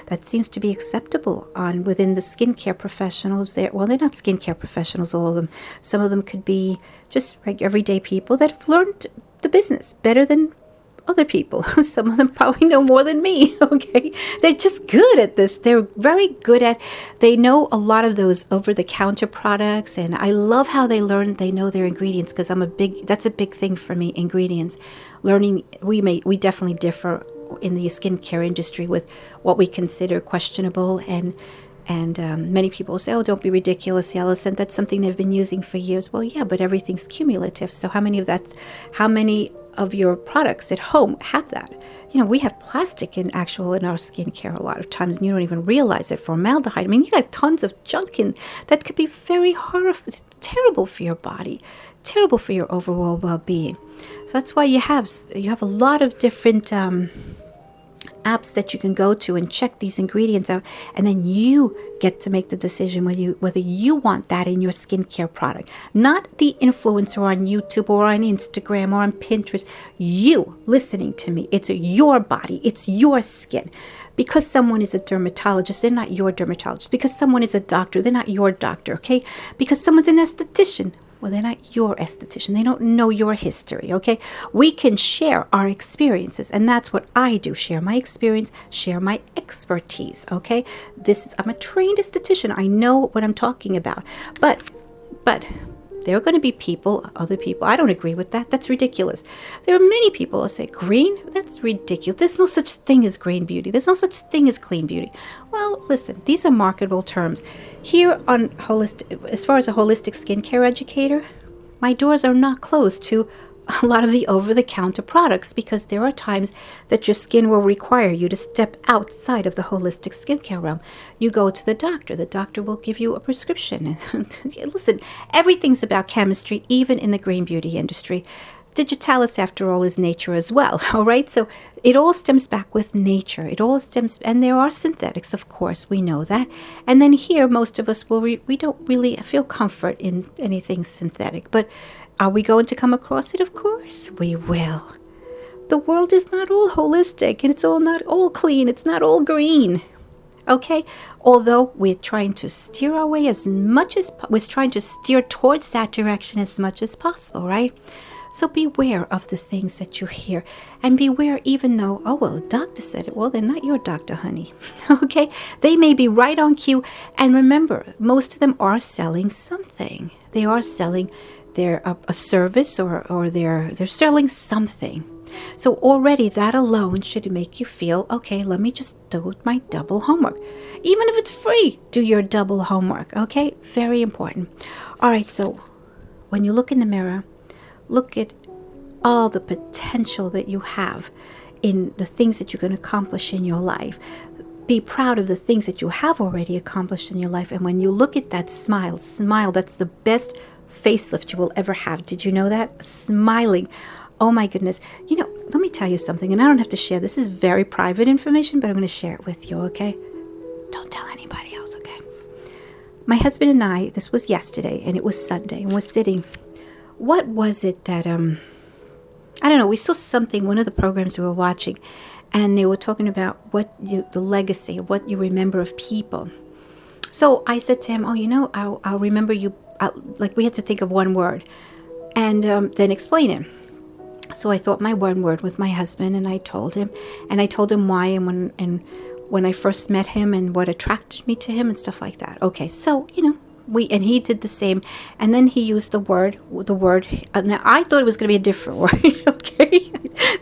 that seems to be acceptable within the skincare professionals. They're not skincare professionals, all of them. Some of them could be just everyday people that have learned the business better than other people. Some of them probably know more than me. Okay, they're just good at this. They're very good they know a lot of those over-the-counter products, and I love how they know their ingredients, because that's a big thing for me, ingredients. Learning, we definitely differ in the skincare industry with what we consider questionable, and many people say, oh, don't be ridiculous, Yellow Scent, that's something they've been using for years. Well, yeah, but everything's cumulative. So how many of your products at home have that? We have plastic in our skincare a lot of times, and you don't even realize it. Formaldehyde. I mean, you got tons of junk in that could be very terrible for your body, terrible for your overall well-being. So that's why you have a lot of different apps that you can go to and check these ingredients out, and then you get to make the decision whether you want that in your skincare product. Not the influencer on YouTube or on Instagram or on Pinterest. You listening to me. It's your body. It's your skin. Because someone is a dermatologist, they're not your dermatologist. Because someone is a doctor, they're not your doctor, okay? Because someone's an esthetician, well, they're not your esthetician. They don't know your history, okay? We can share our experiences, and that's what I do. Share my experience, share my expertise, okay? I'm a trained esthetician. I know what I'm talking about. But there are going to be other people, I don't agree with that. That's ridiculous. There are many people who say, green? That's ridiculous. There's no such thing as green beauty. There's no such thing as clean beauty. Well, listen, these are marketable terms. Here on as far as a holistic skincare educator, my doors are not closed to a lot of the over-the-counter products, because there are times that your skin will require you to step outside of the holistic skincare realm. You go to the doctor will give you a prescription. Listen, everything's about chemistry, even in the green beauty industry. Digitalis, after all, is nature as well, all right? So it all stems back with nature. And there are synthetics, of course, we know that. And then here, most of us we don't really feel comfort in anything synthetic, but are we going to come across it? Of course we will. The world is not all holistic, and it's not all clean. It's not all green. Okay? Although we're trying to steer our way we're trying to steer towards that direction as much as possible, right? So beware of the things that you hear, and beware even though, oh, well, the doctor said it. Well, they're not your doctor, honey. Okay? They may be right on cue. And remember, most of them are selling something. They are selling a service, or they're selling something. So already that alone should make you feel, okay, let me just do my double homework. Even if it's free, do your double homework, okay? Very important. All right, so when you look in the mirror, look at all the potential that you have in the things that you can accomplish in your life. Be proud of the things that you have already accomplished in your life. And when you look at that smile, that's the best facelift you will ever have. Did you know that? Smiling. Oh my goodness. Let me tell you something, and I don't have to share. This is very private information, but I'm going to share it with you, okay? Don't tell anybody else, okay? My husband and I, this was yesterday, and it was Sunday, and we're sitting. What was it that, I I don't know, we saw something, one of the programs we were watching, and they were talking about the legacy, what you remember of people. So I said to him, oh, I'll remember you, like we had to think of one word and then explain it. So I thought my one word with my husband, and I told him why and when I first met him and what attracted me to him and stuff like that. Okay, so and he did the same, and then he used the word. Now I thought it was going to be a different word. Okay,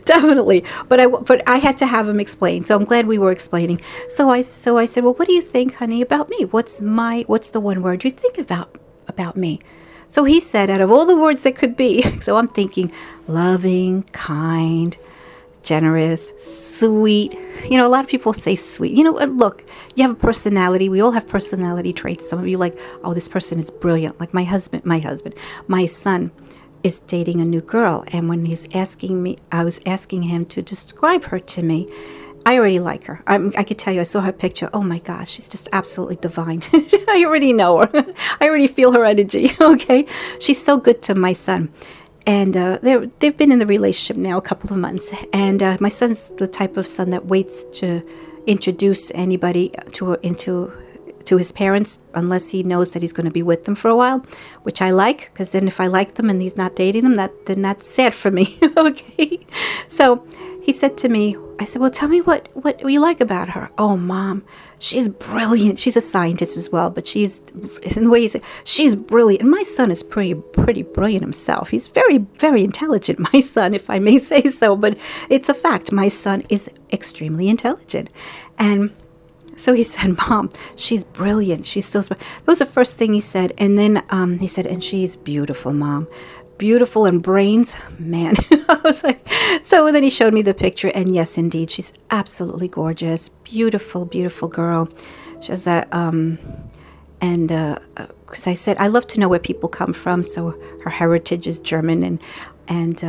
definitely, but I had to have him explain. So I'm glad we were explaining. So I said, well, what do you think, honey, about me? What's the one word you think about me? So he said, out of all the words that could be, so I'm thinking loving, kind, generous, sweet. A lot of people say sweet. Look, you have a personality. We all have personality traits. Some of you like, oh, this person is brilliant. Like my son is dating a new girl. And when he's asking me, I was asking him to describe her to me. I already like her. I could tell you, I saw her picture. Oh my gosh, she's just absolutely divine. I already know her. I already feel her energy. Okay. She's so good to my son. And they've been in the relationship now a couple of months. And my son's the type of son that waits to introduce anybody to his parents unless he knows that he's going to be with them for a while, which I like, because then if I like them and he's not dating them, then that's sad for me. Okay. So he said to me, I said, well, tell me what you like about her. Oh, Mom, she's brilliant. She's a scientist as well, but in the way he said, she's brilliant. And my son is pretty brilliant himself. He's very, very intelligent, my son, if I may say so. But it's a fact. My son is extremely intelligent. And so he said, Mom, she's brilliant. She's so smart. That was the first thing he said. And then he said, and she's beautiful, Mom. Beautiful, and brains, man. I was like, so then he showed me the picture, and yes, indeed, she's absolutely gorgeous. Beautiful, beautiful girl. She has that, because I said, I love to know where people come from, so her heritage is German, and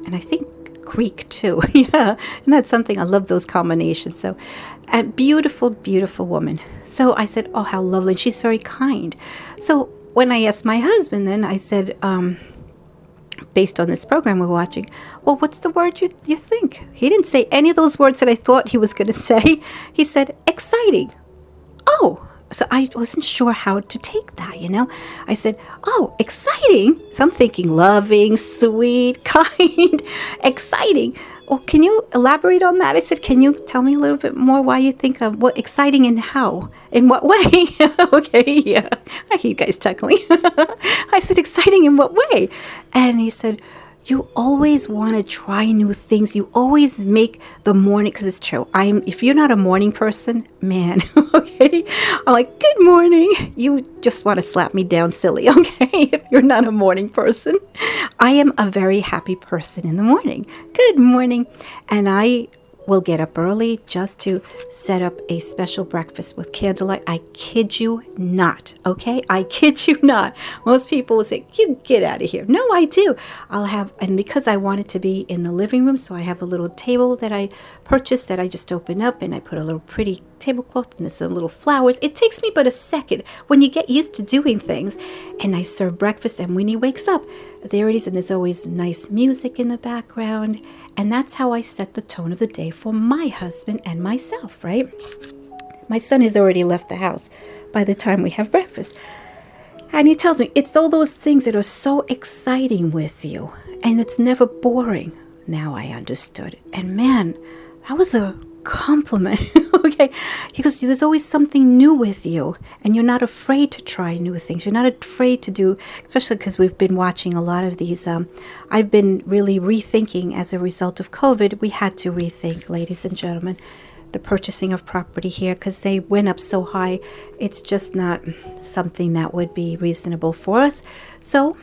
I think Greek too. Yeah, and that's something, I love those combinations. So, a beautiful, beautiful woman. So I said, oh, how lovely. And she's very kind. So when I asked my husband, then I said, based on this program we're watching, well, what's the word you think? He didn't say any of those words that I thought he was going to say. He said, exciting. Oh, so I wasn't sure how to take that, I said, oh, exciting. So I'm thinking loving, sweet, kind, exciting. Well, can you elaborate on that? I said, can you tell me a little bit more why you think of what exciting and how? In what way? Okay, yeah. I hear you guys chuckling. I said, exciting in what way? And he said, you always want to try new things. You always make the morning, because it's true. If you're not a morning person, man, okay? I'm like, good morning. You just want to slap me down silly, okay? If you're not a morning person. I am a very happy person in the morning. Good morning. And I will get up early just to set up a special breakfast with candlelight. I kid you not, okay? I kid you not. Most people will say, you get out of here. No, I do. And because I want it to be in the living room, so I have a little table that I purchased that I just open up, and I put a little pretty tablecloth and some little flowers. It takes me but a second when you get used to doing things. And I serve breakfast, and when he wakes up, there it is, and there's always nice music in the background. And that's how I set the tone of the day for my husband and myself, right? My son has already left the house by the time we have breakfast. And he tells me, it's all those things that are so exciting with you, and it's never boring. Now I understood. And man, that was a compliment. Okay, because there's always something new with you, and you're not afraid to try new things. You're not afraid to do, especially because we've been watching a lot of these. I've been really rethinking as a result of COVID. We had to rethink, ladies and gentlemen, the purchasing of property here, because they went up so high. It's just not something that would be reasonable for us. So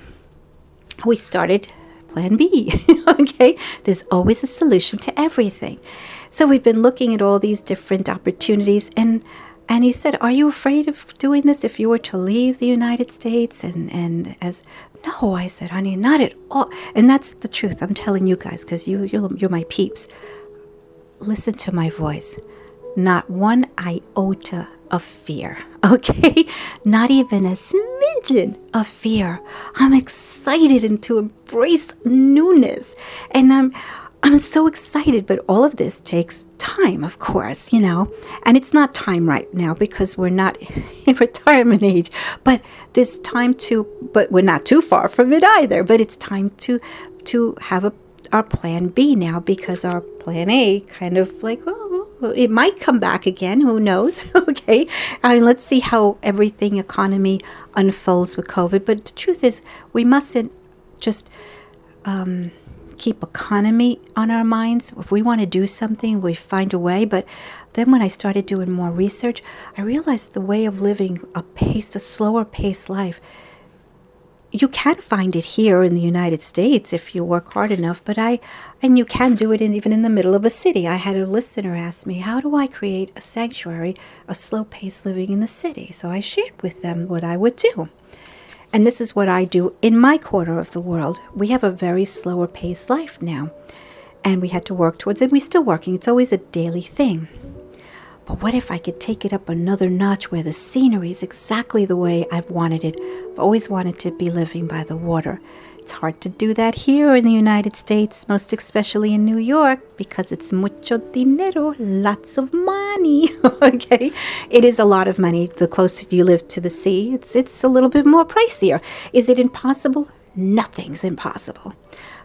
we started Plan B. Okay, there's always a solution to everything. So we've been looking at all these different opportunities, and he said, are you afraid of doing this if you were to leave the United States? And as, no, I said, honey, not at all. And that's the truth. I'm telling you guys, because you're my peeps. Listen to my voice. Not one iota of fear, okay? Not even a smidge imagine of fear. I'm excited and to embrace newness. And I'm so excited, but all of this takes time, of course, and it's not time right now because we're not in retirement age, but there's time but we're not too far from it either, but it's time to have our plan B now, because our plan A kind of like, well, it might come back again, who knows? Okay, let's see how everything economy unfolds with COVID, but the truth is we mustn't just keep economy on our minds. If we want to do something, we find a way. But then when I started doing more research, I realized the way of living a slower paced life, you can find it here in the United States if you work hard enough, and you can do it even in the middle of a city. I had a listener ask me, how do I create a sanctuary, a slow paced living in the city? So I shared with them what I would do. And this is what I do in my corner of the world. We have a very slower paced life now, and we had to work towards it. We're still working. It's always a daily thing. But what if I could take it up another notch where the scenery is exactly the way I've wanted it? I've always wanted to be living by the water. It's hard to do that here in the United States, most especially in New York, because it's mucho dinero, lots of money. Okay, it is a lot of money. The closer you live to the sea, it's a little bit more pricier. Is it impossible? Nothing's impossible.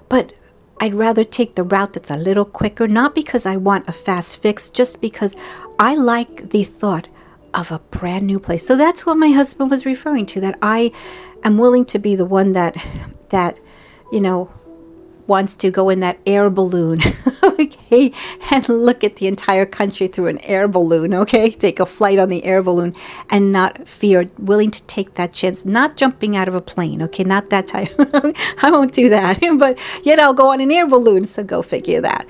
But I'd rather take the route that's a little quicker, not because I want a fast fix, just because I like the thought of a brand new place. So that's what my husband was referring to, that I am willing to be the one that wants to go in that air balloon, okay, and look at the entire country through an air balloon, okay, take a flight on the air balloon and not fear, willing to take that chance, not jumping out of a plane, okay, not that type. I won't do that, but yet I'll go on an air balloon, so go figure that.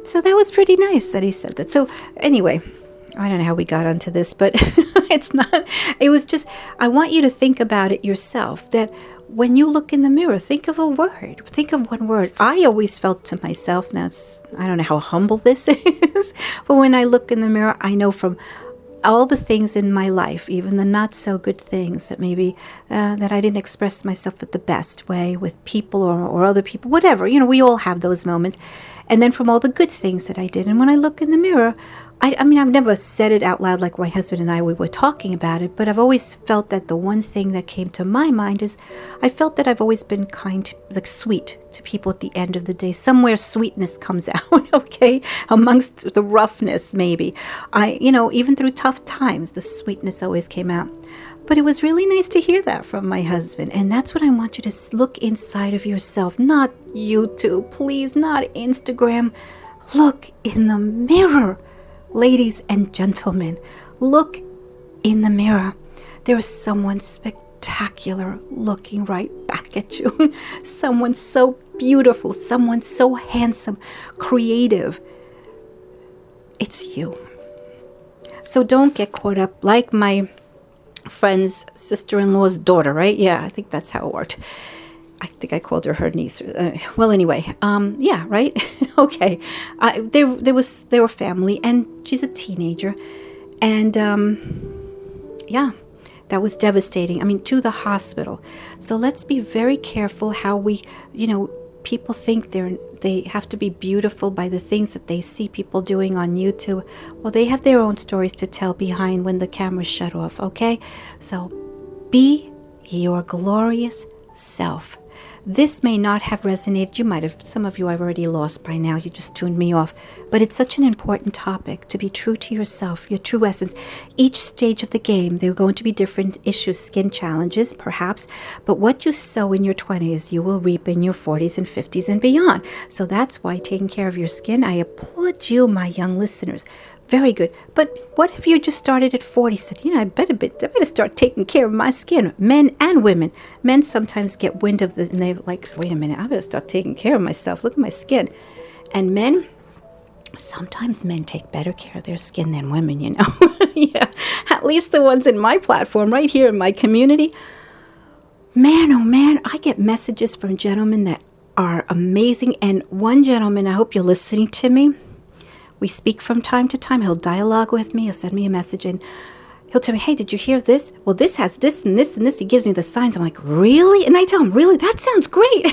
So that was pretty nice that he said that. So anyway, I don't know how we got onto this, but it was just, I want you to think about it yourself, that when you look in the mirror, think of a word. Think of one word. I always felt to myself, now I don't know how humble this is, but when I look in the mirror, I know from all the things in my life, even the not so good things that maybe that I didn't express myself with the best way with people or other people, whatever. We all have those moments. And then from all the good things that I did. And when I look in the mirror, I mean, I've never said it out loud like my husband and I, we were talking about it, but I've always felt that the one thing that came to my mind is I felt that I've always been kind, like sweet to people at the end of the day. Somewhere sweetness comes out, okay, amongst the roughness maybe. Even through tough times, the sweetness always came out. But it was really nice to hear that from my husband. And that's what I want you to look inside of yourself, not YouTube, please, not Instagram. Look in the mirror. Ladies and gentlemen, look in the mirror. There is someone spectacular looking right back at you. Someone so beautiful, someone so handsome, creative. It's you. So don't get caught up like my friend's sister-in-law's daughter, right? Yeah, I think that's how it worked. I think I called her niece. Well, anyway, yeah, right? Okay. They were family, and she's a teenager. And, yeah, that was devastating. I mean, to the hospital. So let's be very careful how we, people think they have to be beautiful by the things that they see people doing on YouTube. Well, they have their own stories to tell behind when the cameras shut off, okay? So be your glorious self. This may not have resonated. Some of you I've already lost by now. You just tuned me off. But it's such an important topic to be true to yourself, your true essence. Each stage of the game, there are going to be different issues, skin challenges, perhaps. But what you sow in your 20s, you will reap in your 40s and 50s and beyond. So that's why taking care of your skin, I applaud you, my young listeners. Very good. But what if you just started at 40, said, I better start taking care of my skin, men and women. Men sometimes get wind of this and they're like, wait a minute, I better start taking care of myself. Look at my skin. And sometimes men take better care of their skin than women, Yeah, at least the ones in my platform right here in my community. Man, oh man, I get messages from gentlemen that are amazing. And one gentleman, I hope you're listening to me. We speak from time to time. He'll dialogue with me. He'll send me a message. And He'll tell me, hey, did you hear this? Well, this has this and this and this. He gives me the signs. I'm like, really? And I tell him, really? That sounds great.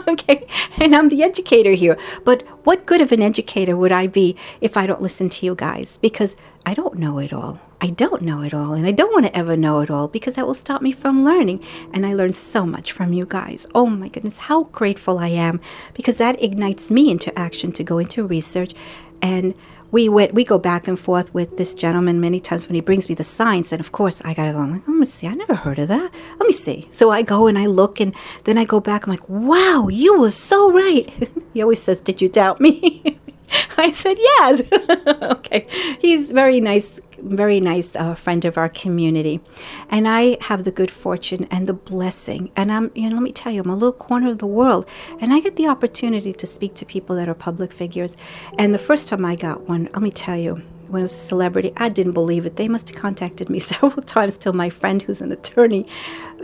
Okay. And I'm the educator here. But what good of an educator would I be if I don't listen to you guys? Because I don't know it all. I don't know it all. And I don't want to ever know it all, because that will stop me from learning. And I learned so much from you guys. Oh my goodness, how grateful I am, because that ignites me into action to go into research. And we go back and forth with this gentleman many times when he brings me the signs. And of course, I got to go, I'm like, let me see, I never heard of that. Let me see. So I go and I look, and then I go back. I'm like, wow, you were so right. He always says, did you doubt me? I said, yes. Okay. He's very nice friend of our community. And I have the good fortune and the blessing. And let me tell you, I'm a little corner of the world. And I get the opportunity to speak to people that are public figures. And the first time I got one, let me tell you, when I was a celebrity, I didn't believe it. They must have contacted me several times till my friend, who's an attorney,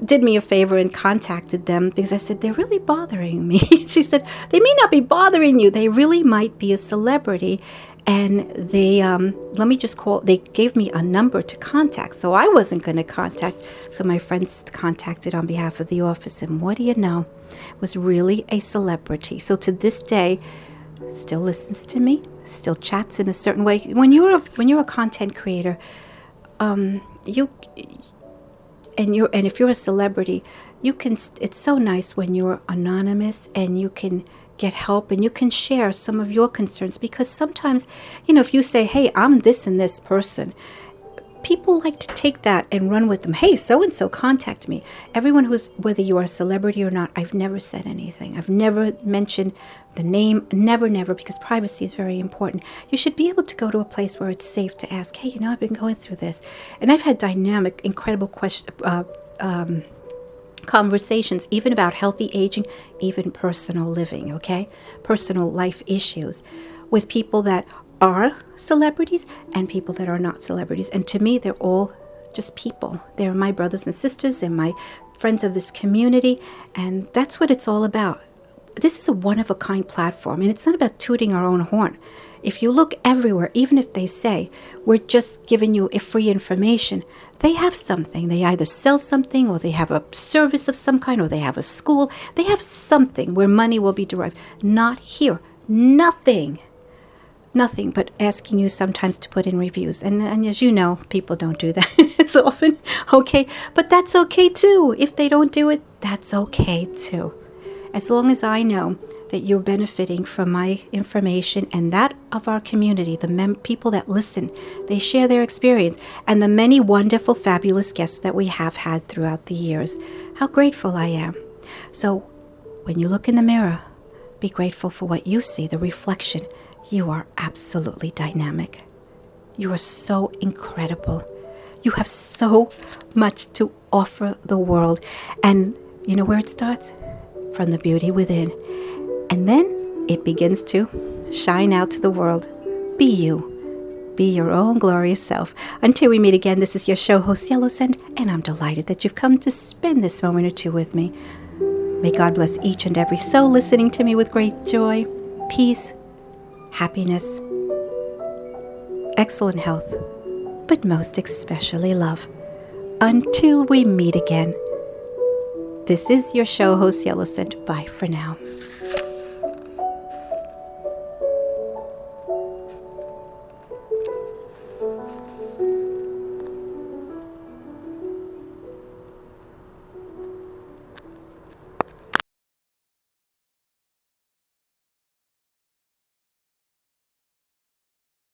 did me a favor and contacted them, because I said, they're really bothering me. She said, they may not be bothering you. They really might be a celebrity. And they, they gave me a number to contact. So I wasn't going to contact. So my friends contacted on behalf of the office. And what do you know? Was really a celebrity. So to this day, still listens to me, still chats in a certain way. When you're a content creator, and if you're a celebrity, you can. It's so nice when you're anonymous and you can get help and you can share some of your concerns, because sometimes, if you say, hey, I'm this and this person, people like to take that and run with them. Hey, so-and-so, contact me. Everyone whether you are a celebrity or not, I've never said anything. I've never mentioned the name, never, because privacy is very important. You should be able to go to a place where it's safe to ask, hey, I've been going through this. And I've had dynamic, incredible conversations, even about healthy aging, even personal living, okay? Personal life issues with people that are celebrities and people that are not celebrities. And to me, they're all just people. They're my brothers and sisters and my friends of this community. And that's what it's all about. This is a one-of-a-kind platform, and it's not about tooting our own horn. If you look everywhere, even if they say, we're just giving you a free information, they have something. They either sell something, or they have a service of some kind, or they have a school. They have something where money will be derived. Not here. Nothing but asking you sometimes to put in reviews. And as you know, people don't do that as often. Okay, but that's okay too. If they don't do it, that's okay too. As long as I know that you're benefiting from my information and that of our community, the people that listen, they share their experience, and the many wonderful, fabulous guests that we have had throughout the years. How grateful I am. So when you look in the mirror, be grateful for what you see, the reflection. You are absolutely dynamic. You are so incredible. You have so much to offer the world. And you know where it starts? From the beauty within. And then it begins to shine out to the world. Be you. Be your own glorious self. Until we meet again, this is your show host, Yellow Scent, and I'm delighted that you've come to spend this moment or two with me. May God bless each and every soul listening to me with great joy, peace, happiness, excellent health, but most especially love. Until we meet again, this is your show host, Yellow Scent. Bye for now.